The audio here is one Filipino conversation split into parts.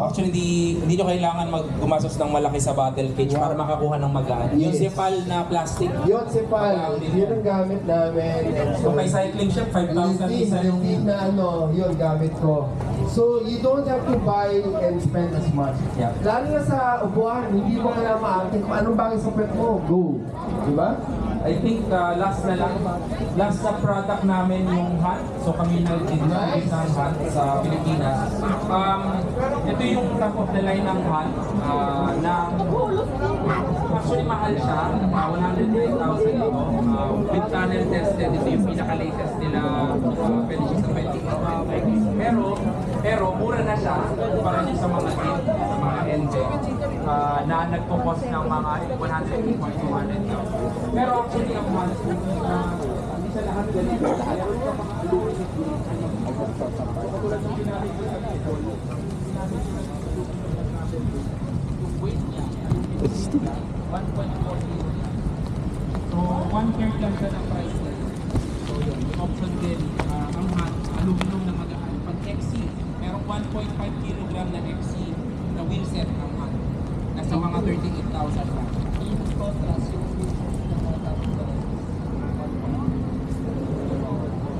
Actually, hindi nyo kailangan gumastos ng malaki sa bottle cage para makakuha ng magaan. Yung Yes. Cepal na plastic. Yun, Cepal, yun ang gamit namin. And so, Kung may cycling shop, 5,000 isa yung... na ano, yun gamit ko. So, you don't have to buy and spend as much. Yeah. Lalo na sa upuan, hindi mo kailangan maarte kung anong bagay sa pet mo, go. Diba? I think last na product namin yung hat. So kami nag-introduce ng hat sa Pilipinas. Ito yung top of the line ng hat na actually mahal siya. 109,000 ito. With tunnel tested. Ito yung pinaka-latest nila. Pwede siya sa 20. Pero mura na siya para sa mga kit, sa mga NJ na nagpo-cost ng mga 150 or 200,000. Pero actually ang mahal hindi sa lahat ganito. Meron pa mga aluminum. Katulad ng ginamit ko sa ito. Weight niya. 1.4 kilo. So 1/3 lang siya ng price niya. So yun, yung option din, ang hat, aluminum na magaan. Pag XC, merong 1.5 kilogram na XC na wheel set ng hat. Nasa mga 38,000 lang. Yung contrast, yung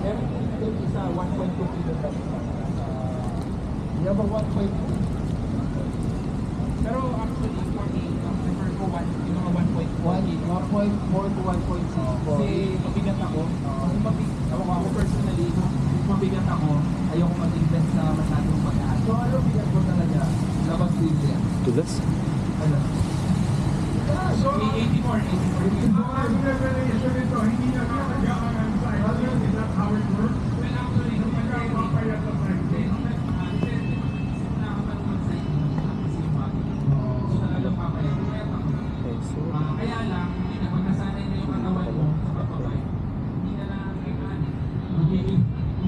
meron din isa 1.2 kilogram. You have a 1.2. Pero actually, for me, ang prefer ko yung mga 1.4 to 1.6. Kasi mabigat ako. Ako personally, kung mabigat ako, ayoko mag-invest sa masyadong pagkaan. So, ano bigat ko talaga? Labas din yan. Tulas? Ano? So, 84. Ang revelation nito, hindi na kakagaan ang cycle. Is that how it works? Well, actually, kung Papayat sa cycle. kaya lang, pag nasanay na yung katawan mo sa pagpapay, hindi na lang kailangan.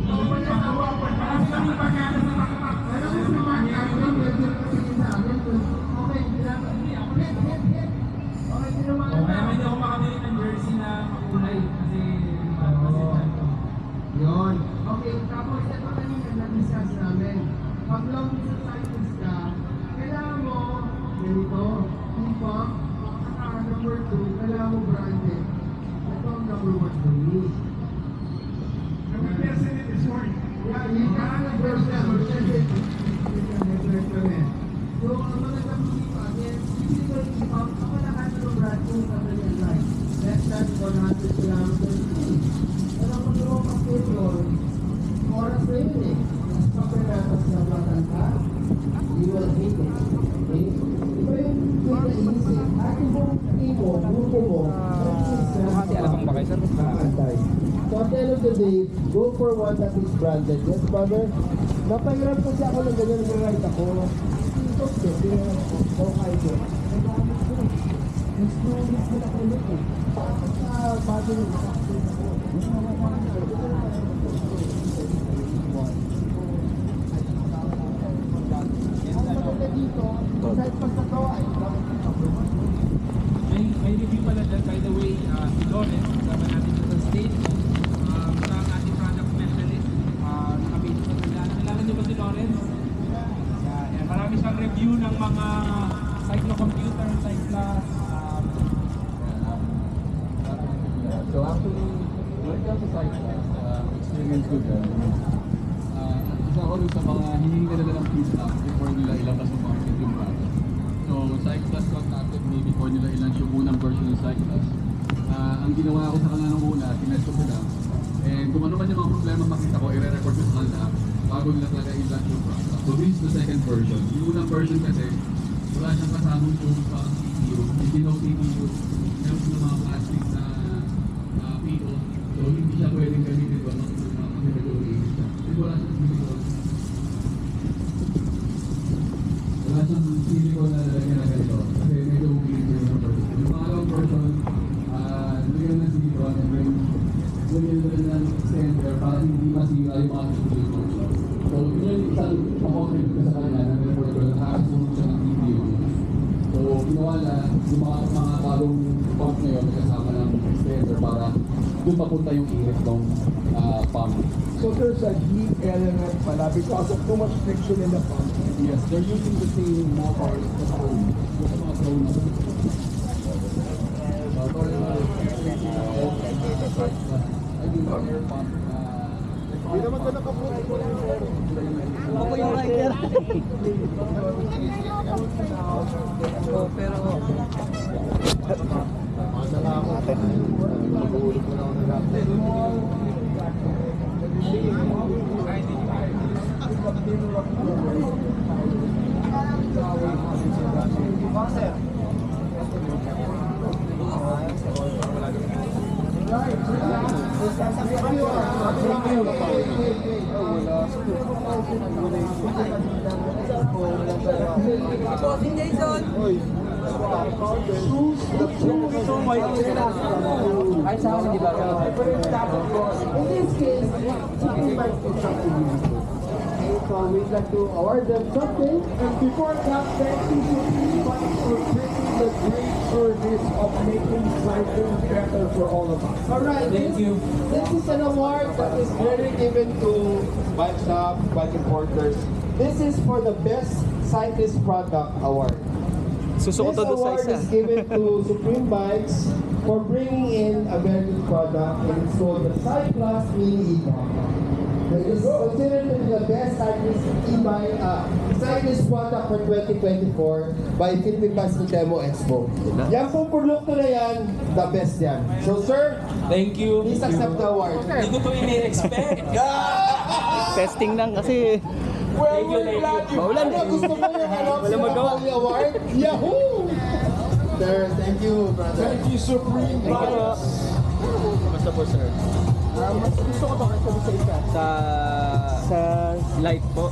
Marami kami pagkakasa sa taktak. Ano yung sumakay? Kaya hindi ako makabili ng jersey na makulay kasi Yun. Okay, tapos ito kanina na-discuss namin. Pag long distance cyclist ka, kailangan mo ganito, pump, saka number 2, kailangan mo branded. Ito ang number 1 for me. Nag-person it this morning. Yeah, yun ka ang first na. So, ang mga kapisipa, hindi ko ipang, ako lahat ng brand ko sa real life. Less than 100 kilometers. Pero kung yung pag-petrol, oras na yun eh. Pag-petrol sa platan ka, you will hate it. Okay? Iba yung pinaisip. Ating buong tipo, grupo mo, Kasi alam ba kayo, sir? nakakantay. So at the end of the day, go for one that is branded. Yes, brother? Napahirap kasi ako ng ganyan nag-ride ako. Ito, okay ko. Mas nulit ko na ulit eh. Sa bago yung dito, kahit pagkatawa ay may review pala dyan, by the way, si Lawrence, kasama natin dito sa stage, sa ating product specialist, nakabili ko sila. Kailangan niyo ba si Lawrence? Yan. Marami siyang review ng mga cyclocomputer, cyclas. So actually, when it comes to cycles, experience ko dyan, isa ako rin sa mga hihingi nila ng feedback before nila ilabas ng market yung product. So, Cyclas contacted me before nila i-launch yung unang version ng Cyclas. Ang ginawa ko sa kanila nung una, tinest ko sila. And kung ano man yung mga problema makita ko, i-re-record ko sa kanila bago nila talaga i-launch yung product. So, this is the second version. Yung unang version kasi, wala siyang kasamang yung CPU. Hindi no CPU. Meron sila mga plastic na PO. So, hindi siya pwedeng gamitin doon ng mga pinag-uwiin siya. Kasi wala siyang silicone. Wala siyang silicone na lalagyan na ganito. Kasi medyo umiin ko yung version. Yung pangalawang version, nilagyan ng silicone and then nilagyan ng extender para hindi masira yung mga silicone. So, yun yung isang pakontribute ko sa kanila na report ko na nakakasunod siya ng CPU. So, ginawa na yung mga bagong pump na yun kasama ng extender para doon papunta yung init ng pump. So there's a heat element pala because of too much friction in the pump. Yes, they're using the same motors as Cone. Yung sa mga Cone. Motor na I mean, air pump na... Hindi naman ka nakaputi ko lang. Ako yung rider. Pero Bossing Jason. Ay, sa akin, di ba? In this case, something might be something unique. So we'd like to award them something. And before that, thank you to everybody for taking the great service of making cycling better for all of us. Alright, Thank you. This is an award that is very given to bike shop, bike importers. This is for the best cyclist product award. Susuko This to doon sa award isa. is given to Supreme Bikes for bringing in a very good product, and it's called the Cyclus Mini E-Bike. It is considered to be the best cyclist product for 2024 by Philippine Bicycle Demo Expo. Yan pong produkto na yan, the best yan. So sir, Thank you. please accept the award. Hindi ko to ini-expect. Testing lang kasi Thank you, thank you. maulan Ano, eh. gusto mo yung Wala magawa. award? Yahoo! Sir, thank you, brother. Thank you, Supreme Bikes. Basta po, sir. Mas gusto ko to kasi sa isa. Sa light po.